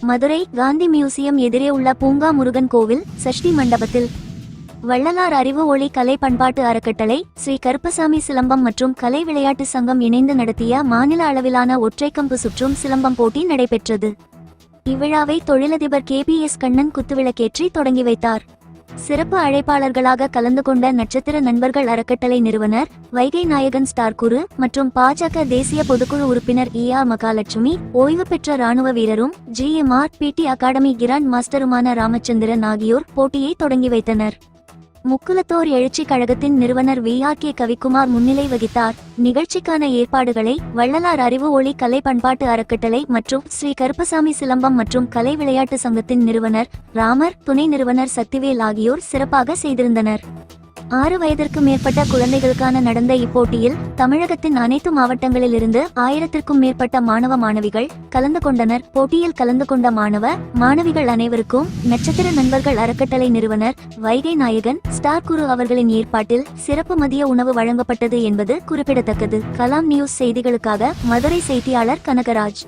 Madurai Gandhi museum எதிரே உள்ள பூங்கா முருகன் கோவில் சஷ்டி மண்டபத்தில் வள்ளலார் அறிவு ஒளி கலை பண்பாட்டு அறக்கட்டளை, ஸ்ரீ கருப்பசாமி சிலம்பம் மற்றும் கலை விளையாட்டு சங்கம் இணைந்து நடத்திய மாநில அளவிலான ஒற்றைக்கம்பு சுற்றும் சிலம்பம் போட்டி நடைபெற்றது. இவ்விழாவை தொழிலதிபர் KPS கண்ணன் குத்துவிளக்கேற்றி தொடங்கி வைத்தார். சிறப்பு அழைப்பாளர்களாக கலந்து கொண்ட நட்சத்திர நண்பர்கள் அறக்கட்டளை நிறுவனர் வைகை நாயகன் ஸ்டார் குரு மற்றும் பாஜக தேசிய பொதுக்குழு உறுப்பினர் ER மகாலட்சுமி, ஓய்வு பெற்ற ராணுவ வீரரும் GMR PT அகாடமி கிராண்ட் மாஸ்டருமான ராமச்சந்திரன் ஆகியோர் போட்டியை தொடங்கி வைத்தனர். முக்குலத்தோர் எழுச்சி கழகத்தின் நிறுவனர் VRK கவிக்குமார் முன்னிலை வகித்தார். நிகழ்ச்சிக்கான ஏற்பாடுகளை வள்ளலார் அறிவு ஒளி கலை பண்பாட்டு அறக்கட்டளை மற்றும் ஸ்ரீ கருப்பசாமி சிலம்பம் மற்றும் கலை விளையாட்டு சங்கத்தின் நிறுவனர் ராமர், துணை நிறுவனர் சக்திவேல் ஆகியோர் சிறப்பாக செய்திருந்தனர். 6 வயதிற்கு மேற்பட்ட குழந்தைகளுக்கான நடந்த இப்போட்டியில் தமிழகத்தின் அனைத்து மாவட்டங்களிலிருந்து 1000க்கும் மேற்பட்ட மாணவ மாணவிகள் கலந்து கொண்டனர். போட்டியில் கலந்து கொண்ட மாணவிகள் அனைவருக்கும் நட்சத்திர நண்பர்கள் அறக்கட்டளை நிறுவனர் வைகை நாயகன் ஸ்டார் குரு அவர்களின் ஏற்பாட்டில் சிறப்பு மதிய உணவு வழங்கப்பட்டது என்பது குறிப்பிடத்தக்கது. கலாம் நியூஸ் செய்திகளுக்காக மதுரை செய்தியாளர் கனகராஜ்.